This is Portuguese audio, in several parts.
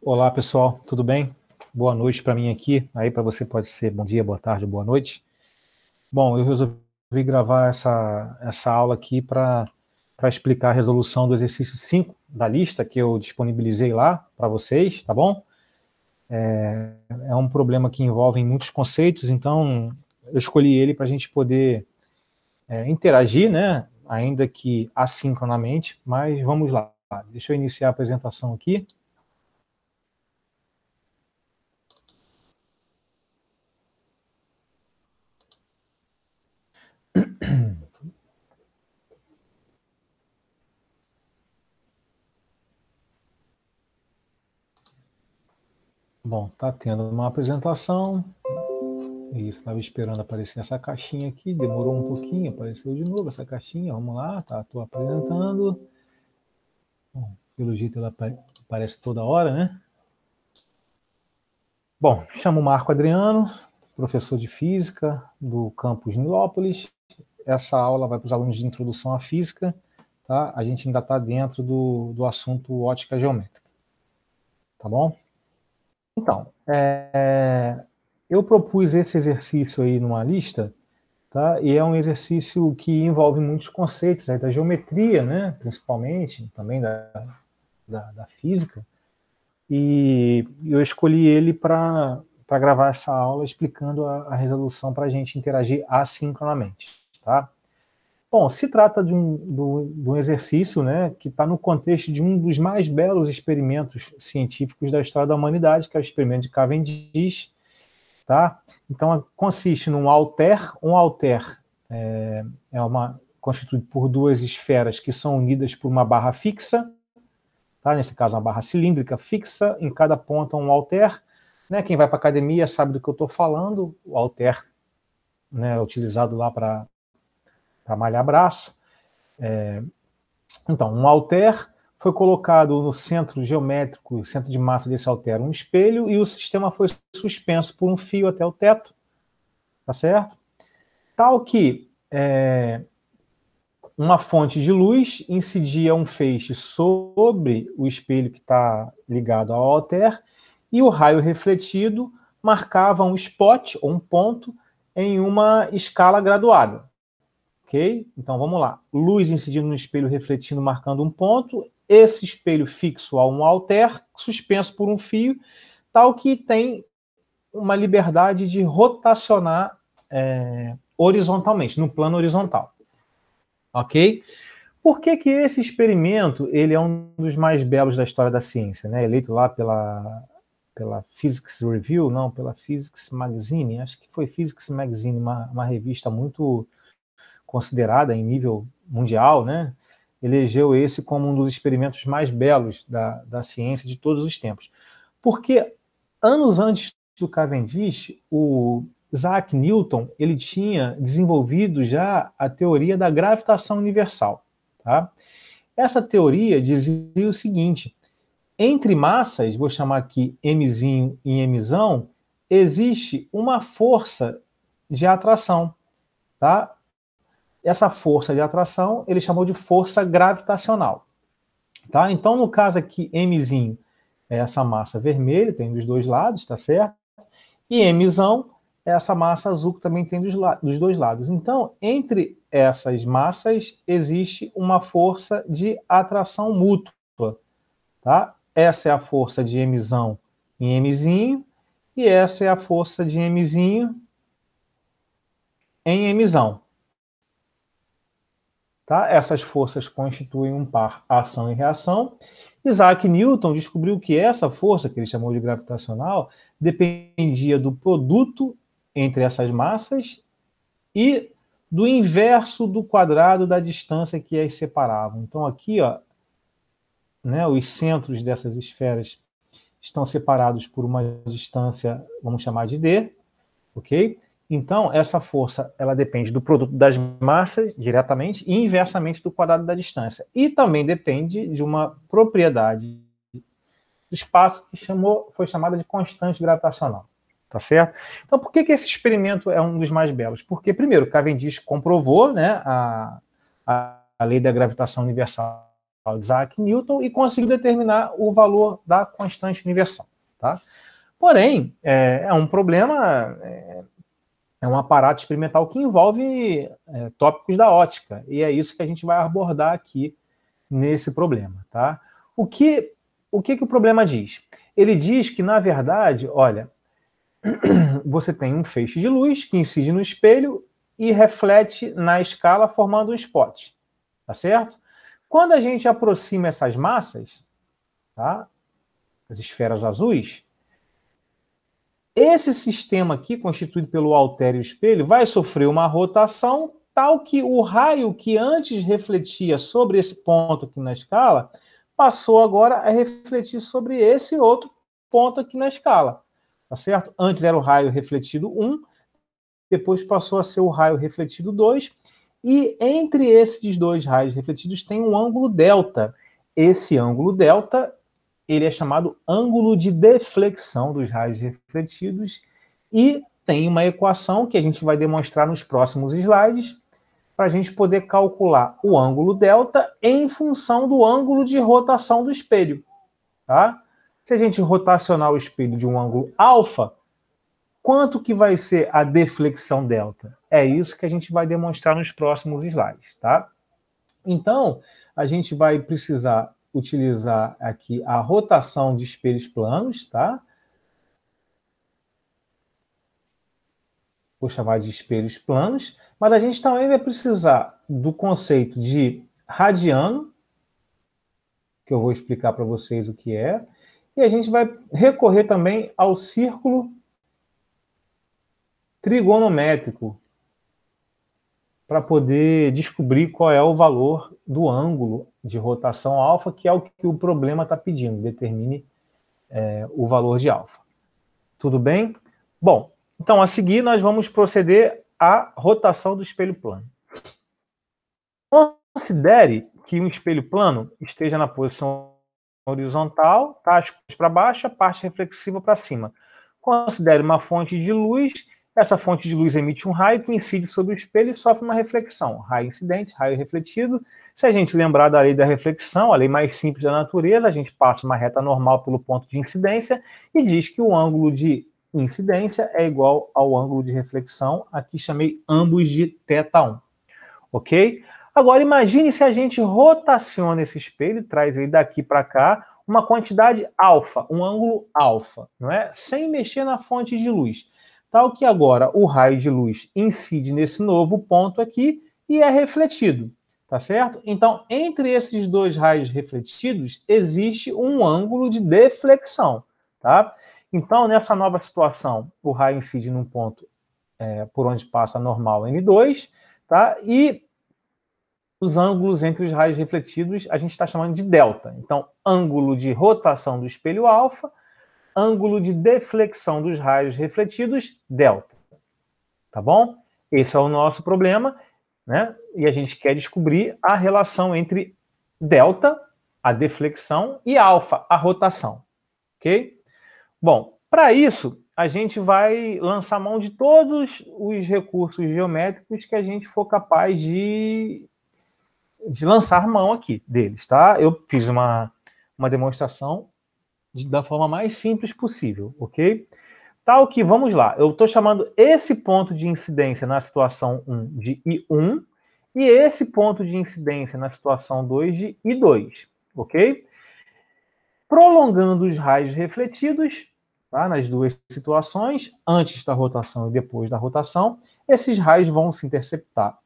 Olá, pessoal, tudo bem? Boa noite para mim aqui. Aí para você pode ser bom dia, boa tarde, boa noite. Bom, eu resolvi gravar essa aula aqui para explicar a resolução do exercício 5 da lista que eu disponibilizei lá para vocês, tá bom? É um problema que envolve muitos conceitos, então eu escolhi ele para a gente poder interagir, né? Ainda que assincronamente, mas vamos lá. Deixa eu iniciar a apresentação aqui. Bom, tá tendo uma apresentação. Isso, estava esperando aparecer essa caixinha aqui, demorou um pouquinho, apareceu de novo essa caixinha, vamos lá, tá, estou apresentando. Bom, pelo jeito ela aparece toda hora, né? Bom, chamo Marco Adriano, professor de Física do campus Nilópolis. Essa aula vai para os alunos de Introdução à Física, tá? A gente ainda está dentro do assunto ótica geométrica, tá bom? Então, eu propus esse exercício aí numa lista, tá? E é um exercício que envolve muitos conceitos aí da geometria, né? Principalmente, também da física. E eu escolhi ele para gravar essa aula explicando a resolução para a gente interagir assincronamente, tá? Bom, se trata de um exercício, né, que está no contexto de um dos mais belos experimentos científicos da história da humanidade, que é o experimento de Cavendish, tá? Então, consiste num halter. Um halter constituído por duas esferas que são unidas por uma barra fixa, tá? Nesse caso, uma barra cilíndrica fixa, em cada ponta um halter. Né? Quem vai para a academia sabe do que eu estou falando. O halter, né, é utilizado lá para malhar braço. Então, um halter foi colocado no centro geométrico, centro de massa desse halter, um espelho, e o sistema foi suspenso por um fio até o teto, tá certo? Tal que uma fonte de luz incidia um feixe sobre o espelho que está ligado ao halter, e o raio refletido marcava um spot, ou um ponto, em uma escala graduada. Ok? Então vamos lá. Luz incidindo no espelho, refletindo, marcando um ponto. Esse espelho fixo a um halter, suspenso por um fio, tal que tem uma liberdade de rotacionar horizontalmente, no plano horizontal. Ok? Por que esse experimento ele é um dos mais belos da história da ciência, né? Eleito lá pela Physics Review, não, pela Physics Magazine, acho que foi Physics Magazine, uma revista muito considerada em nível mundial, né? Elegeu esse como um dos experimentos mais belos da ciência de todos os tempos. Porque anos antes do Cavendish, o Isaac Newton ele tinha desenvolvido já a teoria da gravitação universal. Tá? Essa teoria dizia o seguinte: entre massas, vou chamar aqui Mzinho e Mzão, existe uma força de atração. Tá? Essa força de atração ele chamou de força gravitacional. Tá? Então, no caso aqui, Mzinho é essa massa vermelha, tem dos dois lados, tá certo? E Mzão é essa massa azul que também tem dos dois lados. Então, entre essas massas existe uma força de atração mútua. Tá? Essa é a força de Mzão em Mzinho, e essa é a força de Mzinho em Mzão. Tá? Essas forças constituem um par ação e reação. Isaac Newton descobriu que essa força, que ele chamou de gravitacional, dependia do produto entre essas massas e do inverso do quadrado da distância que as separavam. Então aqui, ó, né, os centros dessas esferas estão separados por uma distância, vamos chamar de d, ok? Então, essa força ela depende do produto das massas diretamente e inversamente do quadrado da distância. E também depende de uma propriedade do espaço que foi chamada de constante gravitacional. Tá certo? Então, por que esse experimento é um dos mais belos? Porque, primeiro, Cavendish comprovou, né, a lei da gravitação universal de Isaac Newton e conseguiu determinar o valor da constante de inversão. Tá? Porém, é um problema, é um aparato experimental que envolve tópicos da ótica, e é isso que a gente vai abordar aqui nesse problema. Tá? O que o problema diz? Ele diz que, na verdade, olha, você tem um feixe de luz que incide no espelho e reflete na escala formando um spot, tá certo? Quando a gente aproxima essas massas, tá? As esferas azuis, esse sistema aqui, constituído pelo haltério e o espelho, vai sofrer uma rotação tal que o raio que antes refletia sobre esse ponto aqui na escala, passou agora a refletir sobre esse outro ponto aqui na escala, tá certo? Antes era o raio refletido 1, depois passou a ser o raio refletido 2, e entre esses dois raios refletidos tem um ângulo delta. Esse ângulo delta, ele é chamado ângulo de deflexão dos raios refletidos, e tem uma equação que a gente vai demonstrar nos próximos slides, para a gente poder calcular o ângulo delta em função do ângulo de rotação do espelho. Tá? Se a gente rotacionar o espelho de um ângulo alfa, quanto que vai ser a deflexão delta? É isso que a gente vai demonstrar nos próximos slides, tá? Então, a gente vai precisar utilizar aqui a rotação de espelhos planos, tá? Vou chamar de espelhos planos, mas a gente também vai precisar do conceito de radiano, que eu vou explicar para vocês o que é, e a gente vai recorrer também ao círculo trigonométrico para poder descobrir qual é o valor do ângulo de rotação alfa, que é o que o problema está pedindo, determine o valor de alfa. Tudo bem? Bom, então a seguir nós vamos proceder à rotação do espelho plano. Considere que um espelho plano esteja na posição horizontal, tá? As cores para baixo, a parte reflexiva para cima. Considere uma fonte de luz. Essa fonte de luz emite um raio que incide sobre o espelho e sofre uma reflexão. Raio incidente, raio refletido. Se a gente lembrar da lei da reflexão, a lei mais simples da natureza, a gente passa uma reta normal pelo ponto de incidência e diz que o ângulo de incidência é igual ao ângulo de reflexão. Aqui chamei ambos de θ1. Ok? Agora imagine se a gente rotaciona esse espelho, traz ele daqui para cá, uma quantidade alfa, um ângulo alfa, não é? Sem mexer na fonte de luz. Tal que agora o raio de luz incide nesse novo ponto aqui e é refletido, tá certo? Então, entre esses dois raios refletidos, existe um ângulo de deflexão, tá? Então, nessa nova situação, o raio incide num ponto por onde passa a normal N2, tá? E os ângulos entre os raios refletidos a gente está chamando de delta. Então, ângulo de rotação do espelho alfa, ângulo de deflexão dos raios refletidos, delta. Tá bom? Esse é o nosso problema, né? E a gente quer descobrir a relação entre delta, a deflexão, e alfa, a rotação. Ok? Bom, para isso, a gente vai lançar mão de todos os recursos geométricos que a gente for capaz de lançar mão aqui deles, tá? Eu fiz uma demonstração da forma mais simples possível, ok? Tal que, vamos lá, eu estou chamando esse ponto de incidência na situação 1 de I1 e esse ponto de incidência na situação 2 de I2, ok? Prolongando os raios refletidos, tá, nas duas situações, antes da rotação e depois da rotação, esses raios vão se interceptar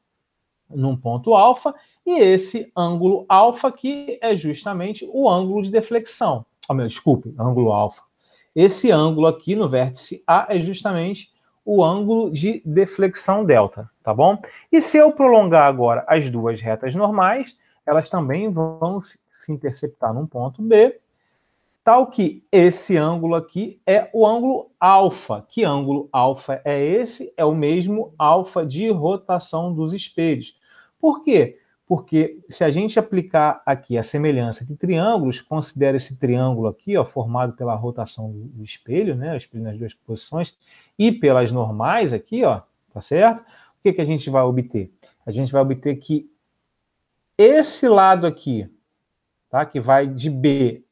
num ponto alfa, e esse ângulo alfa aqui é justamente o ângulo de deflexão. Desculpe, ângulo alfa. Esse ângulo aqui no vértice A é justamente o ângulo de deflexão delta, tá bom? E se eu prolongar agora as duas retas normais, elas também vão se interceptar num ponto B, tal que esse ângulo aqui é o ângulo alfa. Que ângulo alfa é esse? É o mesmo alfa de rotação dos espelhos. Por quê? Porque se a gente aplicar aqui a semelhança de triângulos, considera esse triângulo aqui, ó, formado pela rotação do espelho, né, o espelho nas duas posições, e pelas normais aqui, ó, tá certo? O que a gente vai obter? A gente vai obter que esse lado aqui tá? Que vai de B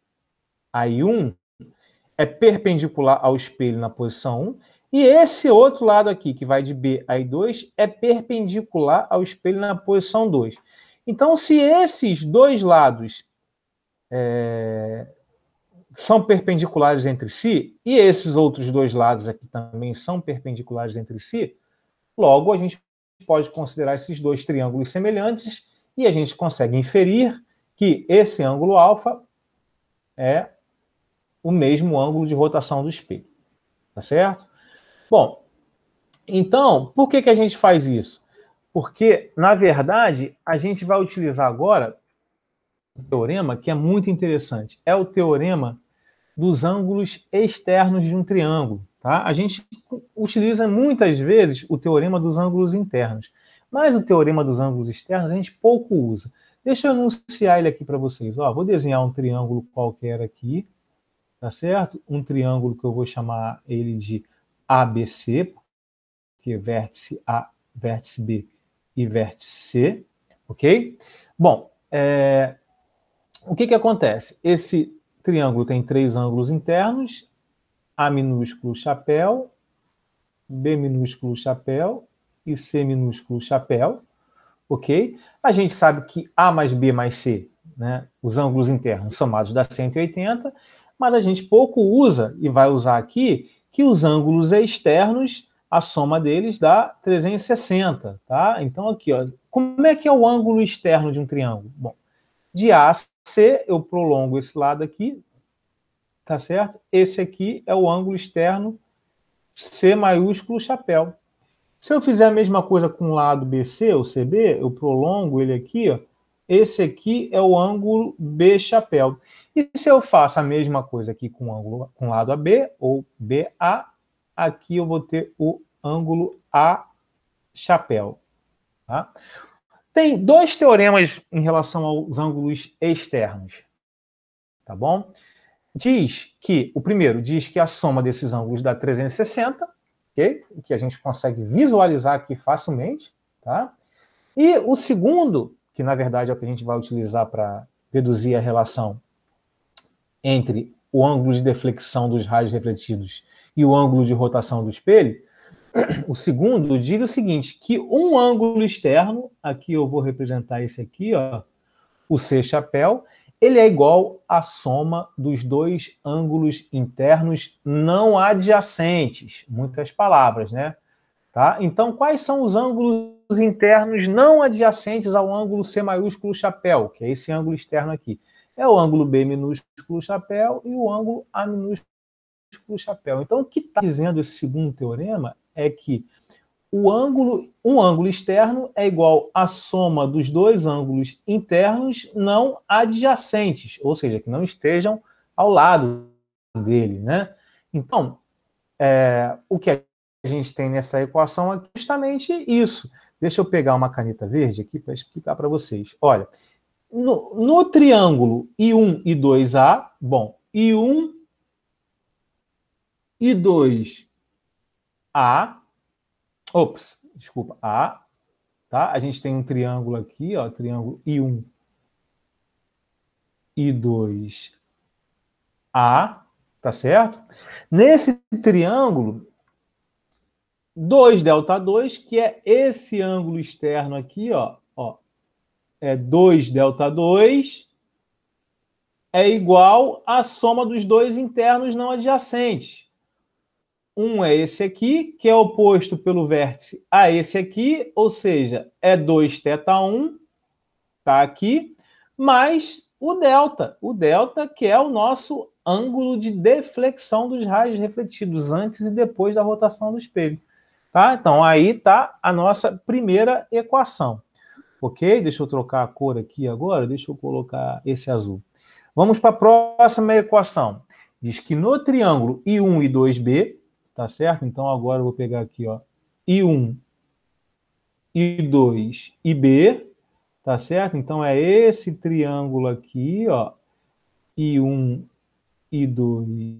a I1, é perpendicular ao espelho na posição 1, e esse outro lado aqui, que vai de B a I2, é perpendicular ao espelho na posição 2. Então, se esses dois lados são perpendiculares entre si, e esses outros dois lados aqui também são perpendiculares entre si, logo a gente pode considerar esses dois triângulos semelhantes e a gente consegue inferir que esse ângulo alfa é o mesmo ângulo de rotação do espelho. Tá certo? Bom, então, por que a gente faz isso? Porque, na verdade, a gente vai utilizar agora um teorema que é muito interessante. É o teorema dos ângulos externos de um triângulo. Tá? A gente utiliza muitas vezes o teorema dos ângulos internos, mas o teorema dos ângulos externos a gente pouco usa. Deixa eu enunciar ele aqui para vocês. Ó, vou desenhar um triângulo qualquer aqui, tá certo? Um triângulo que eu vou chamar ele de ABC, que é vértice A, vértice B e vértice C, ok? Bom, o que acontece? Esse triângulo tem três ângulos internos, A minúsculo chapéu, B minúsculo chapéu e C minúsculo chapéu, ok? A gente sabe que A mais B mais C, né, os ângulos internos somados dá 180, mas a gente pouco usa, e vai usar aqui, que os ângulos externos, a soma deles dá 360, tá? Então aqui, ó, como é que é o ângulo externo de um triângulo? Bom, de A a C, eu prolongo esse lado aqui, tá certo? Esse aqui é o ângulo externo C maiúsculo chapéu. Se eu fizer a mesma coisa com o lado BC, ou CB, eu prolongo ele aqui, ó, esse aqui é o ângulo B chapéu. E se eu faço a mesma coisa aqui com o lado AB, ou BA, aqui eu vou ter o ângulo A chapéu. Tá? Tem dois teoremas em relação aos ângulos externos. Tá bom? O primeiro diz que a soma desses ângulos dá 360, okay? Que a gente consegue visualizar aqui facilmente, tá? E o segundo, que na verdade é o que a gente vai utilizar para deduzir a relação entre o ângulo de deflexão dos raios refletidos e o ângulo de rotação do espelho, o segundo diz o seguinte, que um ângulo externo, aqui eu vou representar esse aqui, ó, o C chapéu, ele é igual à soma dos dois ângulos internos não adjacentes. Muitas palavras, né? Tá? Então, quais são os ângulos internos não adjacentes ao ângulo C maiúsculo chapéu, que é esse ângulo externo aqui? É o ângulo B minúsculo chapéu e o ângulo A minúsculo chapéu. Então, o que está dizendo esse segundo teorema é que um ângulo externo é igual à soma dos dois ângulos internos não adjacentes, ou seja, que não estejam ao lado dele, né? Então, o que a gente tem nessa equação é justamente isso. Deixa eu pegar uma caneta verde aqui para explicar para vocês. Olha, no triângulo I1 e 2A, bom, I1 e 2A, A, tá? A gente tem um triângulo aqui, ó, triângulo I1 e 2A, tá certo? Nesse triângulo, 2ΔH, que é esse ângulo externo aqui, ó, é 2ΔH, é igual à soma dos dois internos não adjacentes. Um é esse aqui, que é oposto pelo vértice a esse aqui, ou seja, é 2θ1, tá aqui, mais o delta, que é o nosso ângulo de deflexão dos raios refletidos antes e depois da rotação do espelho. Tá? Então, aí está a nossa primeira equação. Ok? Deixa eu trocar a cor aqui agora, deixa eu colocar esse azul. Vamos para a próxima equação. Diz que no triângulo I1 e 2B, tá certo? Então, agora eu vou pegar aqui, ó, I1, I2 e B, tá certo? Então, é esse triângulo aqui, ó, I1, I2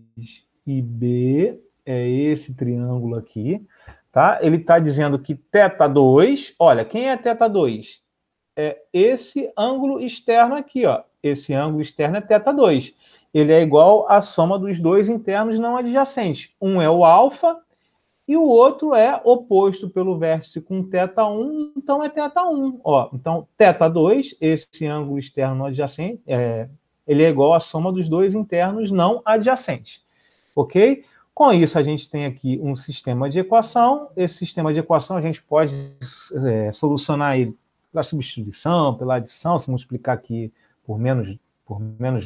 e B, é esse triângulo aqui, tá? Ele está dizendo que θ2, olha, quem é θ2? É esse ângulo externo aqui, ó, esse ângulo externo é θ2. Ele é igual à soma dos dois internos não adjacentes. Um é o alfa e o outro é oposto pelo vértice com θ1, então é θ1. Ó, então, θ2, esse ângulo externo não adjacente, ele é igual à soma dos dois internos não adjacentes. Ok? Com isso, a gente tem aqui um sistema de equação. Esse sistema de equação a gente pode solucionar ele pela substituição, pela adição, se multiplicar aqui por menos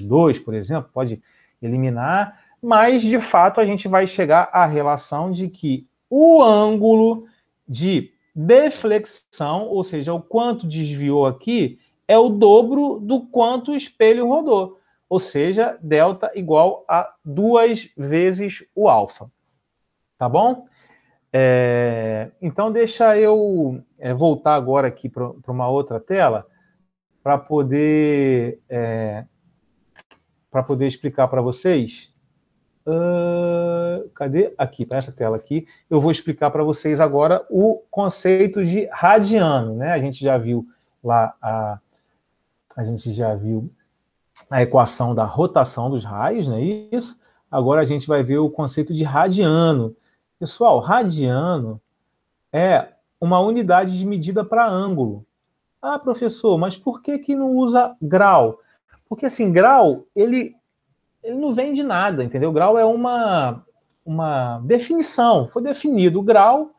2, por exemplo, pode eliminar, mas, de fato, a gente vai chegar à relação de que o ângulo de deflexão, ou seja, o quanto desviou aqui, é o dobro do quanto o espelho rodou. Ou seja, delta igual a 2 vezes o alfa. Tá bom? Então, deixa eu voltar agora aqui para uma outra tela para poder explicar para vocês. Cadê? Aqui, para essa tela aqui. Eu vou explicar para vocês agora o conceito de radiano, né? A gente já viu lá a equação da rotação dos raios, não é isso? Agora a gente vai ver o conceito de radiano. Pessoal, radiano é uma unidade de medida para ângulo. Ah, professor, mas por que não usa grau? Porque, assim, grau, ele não vem de nada, entendeu? Grau é uma definição. Foi definido o grau,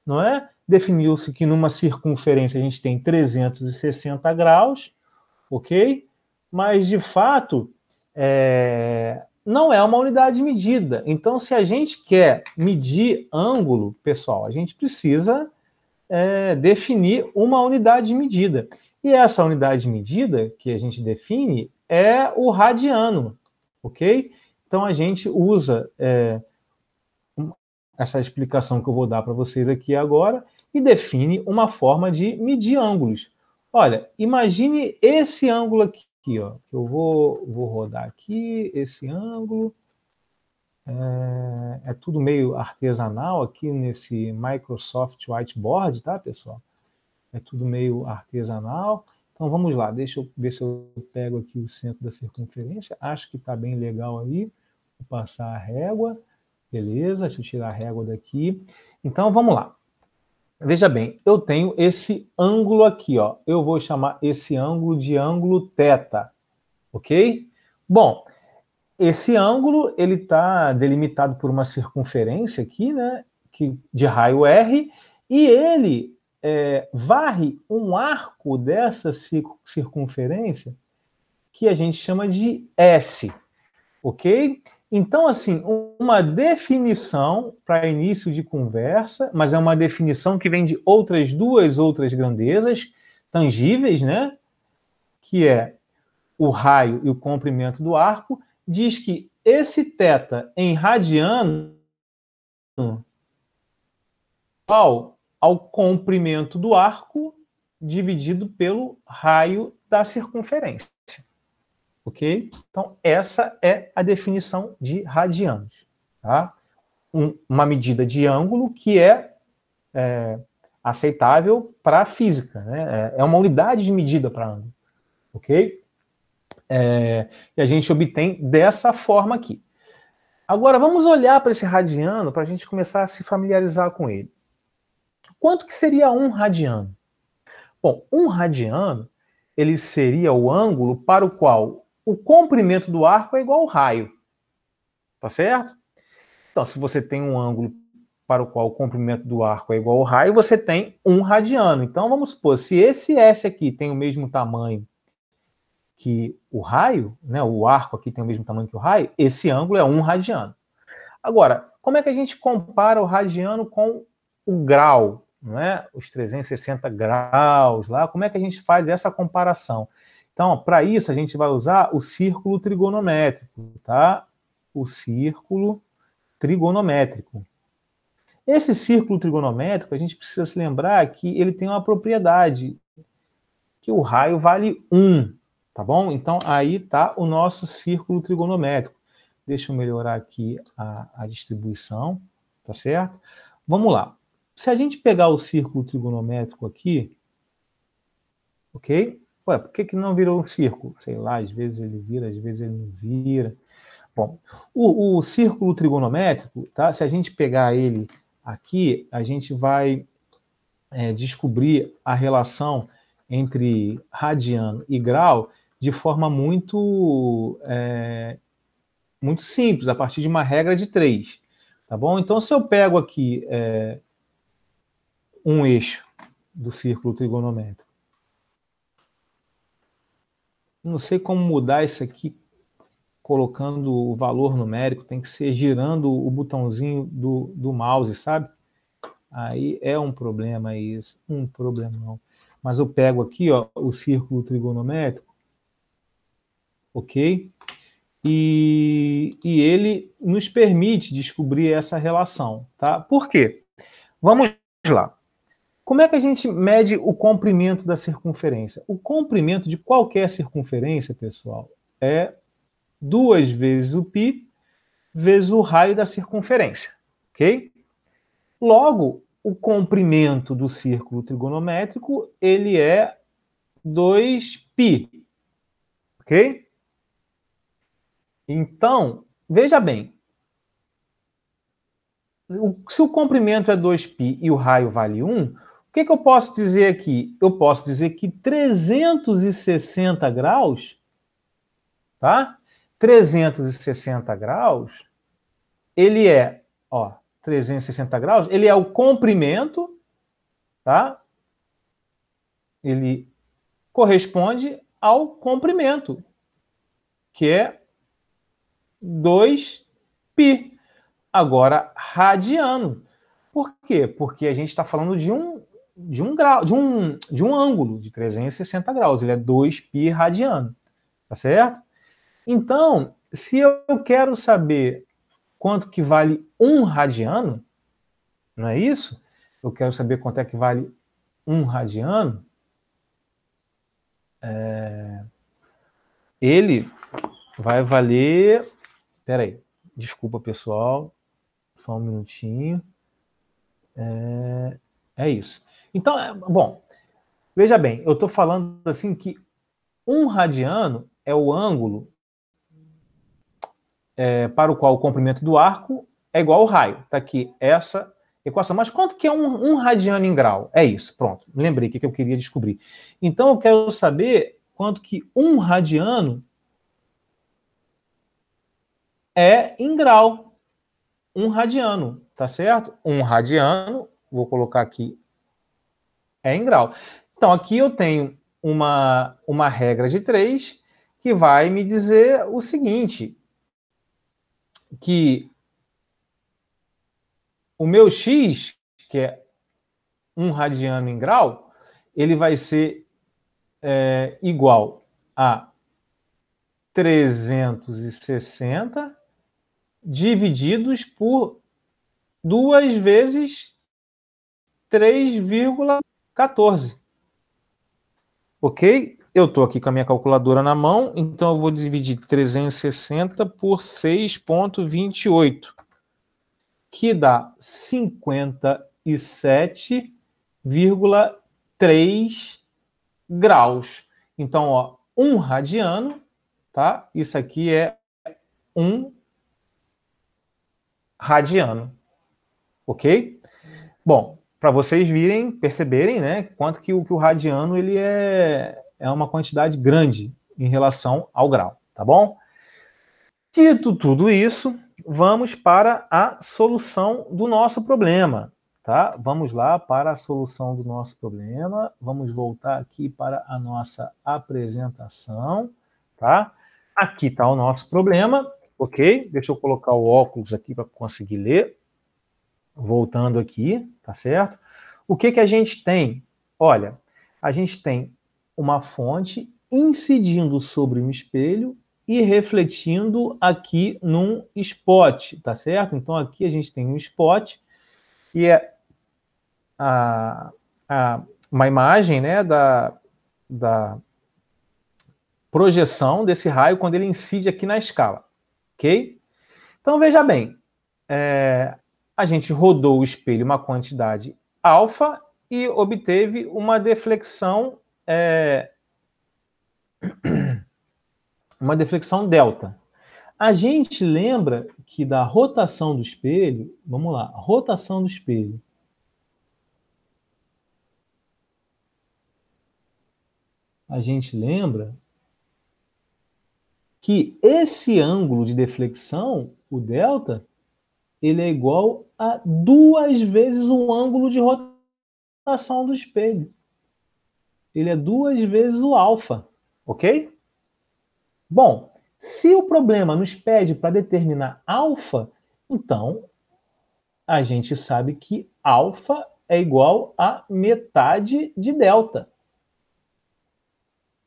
não é? Definiu-se que numa circunferência a gente tem 360 graus, ok? Mas, de fato, não é uma unidade de medida. Então, se a gente quer medir ângulo, pessoal, a gente precisa definir uma unidade de medida. E essa unidade de medida que a gente define é o radiano, ok? Então, a gente usa essa explicação que eu vou dar para vocês aqui agora e define uma forma de medir ângulos. Olha, imagine esse ângulo aqui, ó. Eu vou rodar aqui esse ângulo. É tudo meio artesanal aqui nesse Microsoft Whiteboard, tá, pessoal? É tudo meio artesanal. Então, vamos lá. Deixa eu ver se eu pego aqui o centro da circunferência. Acho que está bem legal aí. Vou passar a régua. Beleza, deixa eu tirar a régua daqui. Então, vamos lá. Veja bem, eu tenho esse ângulo aqui, ó. Eu vou chamar esse ângulo de ângulo θ, ok? Bom, esse ângulo ele está delimitado por uma circunferência aqui, né? De raio R, e ele varre um arco dessa circunferência que a gente chama de S, ok? Então, assim, uma definição para início de conversa, mas é uma definição que vem de outras grandezas tangíveis, né? Que é o raio e o comprimento do arco, diz que esse θ em radiano igual ao comprimento do arco dividido pelo raio da circunferência. Ok? Então, essa é a definição de radianos. Tá? Uma medida de ângulo que é aceitável para a física. Né? É uma unidade de medida para ângulo. Ok? E a gente obtém dessa forma aqui. Agora, vamos olhar para esse radiano para a gente começar a se familiarizar com ele. Quanto que seria um radiano? Bom, um radiano ele seria o ângulo para o qual o comprimento do arco é igual ao raio. Tá certo? Então, se você tem um ângulo para o qual o comprimento do arco é igual ao raio, você tem um radiano. Então, vamos supor, se esse S aqui tem o mesmo tamanho que o raio, né, o arco aqui tem o mesmo tamanho que o raio, esse ângulo é um radiano. Agora, como é que a gente compara o radiano com o grau, não é? Os 360 graus lá, como é que a gente faz essa comparação? Então, para isso, a gente vai usar o círculo trigonométrico, tá? O círculo trigonométrico. Esse círculo trigonométrico, a gente precisa se lembrar que ele tem uma propriedade, que o raio vale 1, tá bom? Então, aí está o nosso círculo trigonométrico. Deixa eu melhorar aqui a distribuição, tá certo? Vamos lá. Se a gente pegar o círculo trigonométrico aqui, ok? Ué, por que que não virou um círculo? Sei lá, às vezes ele vira, às vezes ele não vira. Bom, o círculo trigonométrico, tá? Se a gente pegar ele aqui, a gente vai descobrir a relação entre radiano e grau de forma muito simples, a partir de uma regra de 3. Tá bom? Então, se eu pego aqui um eixo do círculo trigonométrico, não sei como mudar isso aqui colocando o valor numérico, tem que ser girando o botãozinho do mouse, sabe? Aí é um problema isso, um problemão. Mas eu pego aqui, ó, o círculo trigonométrico, ok? E ele nos permite descobrir essa relação, tá? Por quê? Vamos lá. Como é que a gente mede o comprimento da circunferência? O comprimento de qualquer circunferência, pessoal, é 2 vezes o π vezes o raio da circunferência, ok? Logo, o comprimento do círculo trigonométrico, ele é 2π, ok? Então, veja bem, se o comprimento é 2π e o raio vale 1, o que eu posso dizer aqui? Eu posso dizer que 360 graus, tá? 360 graus, ele é, ó, 360 graus, ele é o comprimento, tá? Ele corresponde ao comprimento, que é 2π. Agora, radiano. Por quê? Porque a gente está falando de um grau, de um ângulo de 360 graus. Ele é 2π radiano. Tá certo? Então, se eu quero saber quanto que vale um radiano, não é isso? Eu quero saber quanto é que vale um radiano. Ele vai valer... Espera aí. Desculpa, pessoal. Só um minutinho. É isso. Então, bom, veja bem, eu estou falando assim que um radiano é o ângulo para o qual o comprimento do arco é igual ao raio. Está aqui essa equação. Mas quanto que é um radiano em grau? É isso, pronto. Lembrei o que eu queria descobrir. Então, eu quero saber quanto que um radiano é em grau. Um radiano, tá certo? Um radiano, vou colocar aqui, é em grau. Então, aqui eu tenho uma regra de 3 que vai me dizer o seguinte, que o meu x, que é um radiano em grau, ele vai ser igual a 360 divididos por 2 vezes 3,14. Ok? Eu estou aqui com a minha calculadora na mão, então eu vou dividir 360 por 6,28, que dá 57,3 graus. Então, ó, um radiano, tá? Isso aqui é um radiano, ok? Bom, para vocês perceberem, né, quanto que o radiano ele é uma quantidade grande em relação ao grau, tá bom? Dito tudo isso, vamos para a solução do nosso problema, tá? Vamos lá para a solução do nosso problema. Vamos voltar aqui para a nossa apresentação, tá? Aqui está o nosso problema, ok? Deixa eu colocar o óculos aqui para conseguir ler. Voltando aqui, tá certo? O que a gente tem? Olha, a gente tem uma fonte incidindo sobre um espelho e refletindo aqui num spot, tá certo? Então aqui a gente tem um spot, que é uma imagem, né, da projeção desse raio quando ele incide aqui na escala, ok? Então veja bem, a gente rodou o espelho uma quantidade alfa e obteve uma deflexão uma deflexão delta. A gente lembra que da rotação do espelho, vamos lá, rotação do espelho. A gente lembra que esse ângulo de deflexão, o delta, ele é igual a 2 vezes o ângulo de rotação do espelho. Ele é 2 vezes o alfa, ok? Bom, se o problema nos pede para determinar alfa, então a gente sabe que alfa é igual a metade de delta.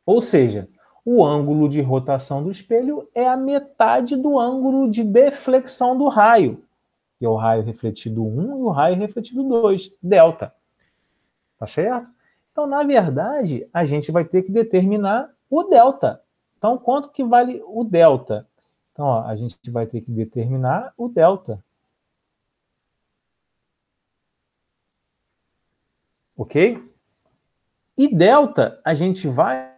Ou seja, o ângulo de rotação do espelho é a metade do ângulo de deflexão do raio, que é o raio refletido 1 e o raio refletido 2, delta. Tá certo? Então, na verdade, a gente vai ter que determinar o delta. Então, quanto que vale o delta? Então, ó, a gente vai ter que determinar o delta. Ok? E delta, a gente vai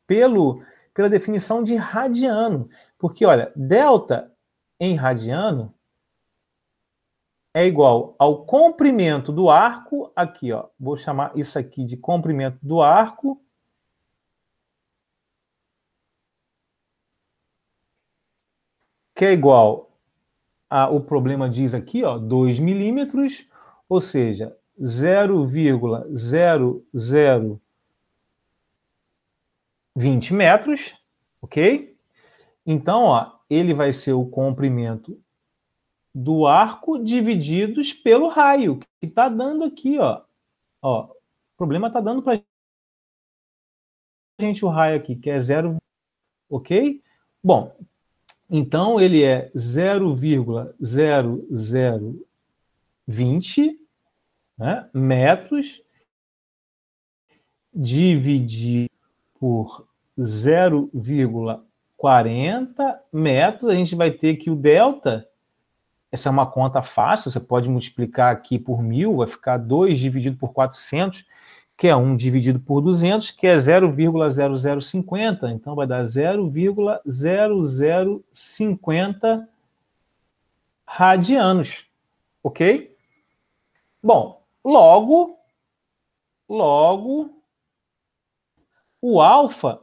pela definição de radiano. Porque, olha, delta em radiano é igual ao comprimento do arco, aqui, ó, vou chamar isso aqui de comprimento do arco, que é igual o problema diz aqui, ó, 2 milímetros, ou seja, 0,0020 metros, ok? Então, ó, ele vai ser o comprimento do arco divididos pelo raio, que está dando aqui, ó. Ó, o problema está dando para a gente o raio aqui, que é 0, ok? Bom, então ele é 0,0020, né, metros dividido por 0,40 metros. A gente vai ter que o delta, essa é uma conta fácil, você pode multiplicar aqui por 1000, vai ficar 2 dividido por 400, que é 1 dividido por 200, que é 0,0050. Então vai dar 0,0050 radianos, ok? Bom, logo, o alfa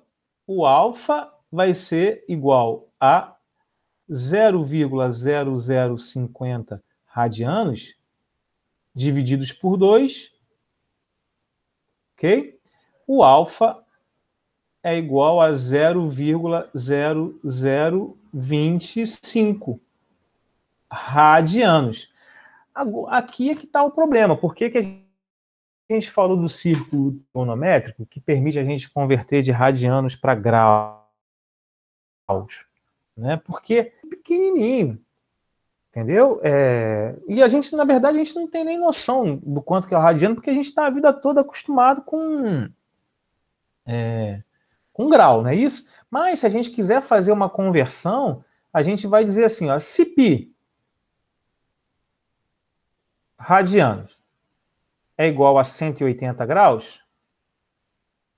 vai ser igual a 0,0050 radianos divididos por 2, ok? O alfa é igual a 0,0025 radianos. Aqui é que está o problema. Por que a gente falou do círculo trigonométrico, que permite a gente converter de radianos para graus? Né? Porque é pequenininho, entendeu? E a gente, na verdade, a gente não tem nem noção do quanto que é o radiano, porque a gente está a vida toda acostumado com grau, não é isso? Mas se a gente quiser fazer uma conversão, a gente vai dizer assim, ó, se π radianos é igual a 180 graus,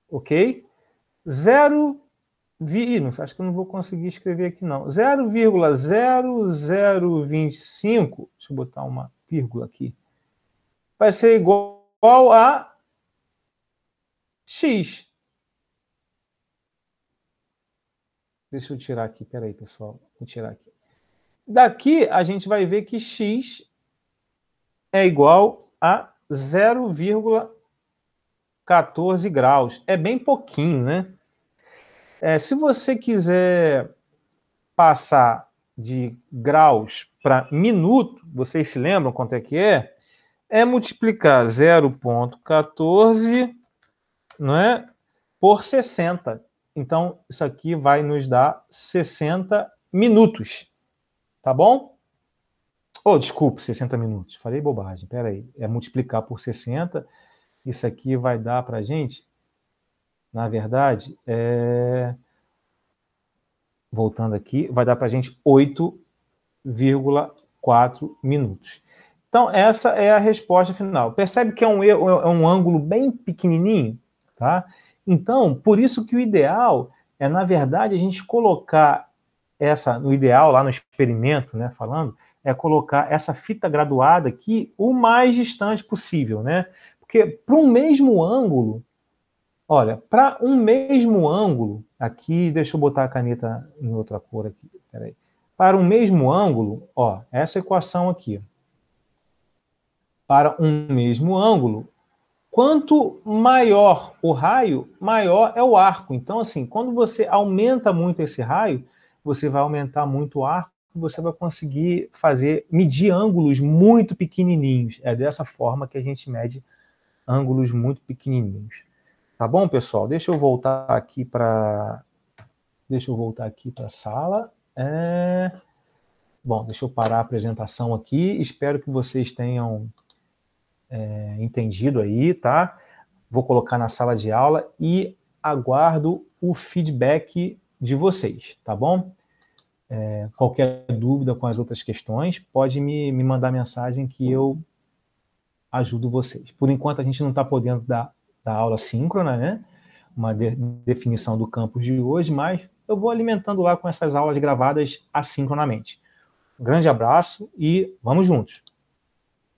ok? Acho que eu não vou conseguir escrever aqui não. 0,0025, deixa eu botar uma vírgula aqui, vai ser igual a x. Deixa eu tirar aqui, peraí, pessoal. Vou tirar aqui. Daqui a gente vai ver que x é igual a 0,14 graus. É bem pouquinho, né? Se você quiser passar de graus para minuto, vocês se lembram quanto é que é? É multiplicar 0,14, não é, por 60. Então, isso aqui vai nos dar 60 minutos. Tá bom? Oh, desculpe, 60 minutos. Falei bobagem, peraí. É multiplicar por 60. Isso aqui vai dar para a gente, na verdade, voltando aqui, vai dar para a gente 8,4 minutos. Então, essa é a resposta final. Percebe que é um ângulo bem pequenininho, tá? Então, por isso que o ideal é, na verdade, a gente colocar no ideal, lá no experimento, né, falando, é colocar essa fita graduada aqui o mais distante possível, né? Porque para um mesmo ângulo, olha, para um mesmo ângulo, aqui, deixa eu botar a caneta em outra cor aqui, peraí. Para um mesmo ângulo, ó, essa equação aqui. Para um mesmo ângulo, quanto maior o raio, maior é o arco. Então, assim, quando você aumenta muito esse raio, você vai aumentar muito o arco, você vai conseguir medir ângulos muito pequenininhos. É dessa forma que a gente mede ângulos muito pequenininhos. Tá bom, pessoal? Deixa eu voltar aqui para a sala. Bom, deixa eu parar a apresentação aqui. Espero que vocês tenham entendido aí, tá? Vou colocar na sala de aula e aguardo o feedback de vocês, tá bom? Qualquer dúvida com as outras questões, pode me mandar mensagem que eu ajudo vocês. Por enquanto, a gente não está podendo dar aula síncrona, né? Uma definição do campus de hoje, mas eu vou alimentando lá com essas aulas gravadas assincronamente. Um grande abraço e vamos juntos!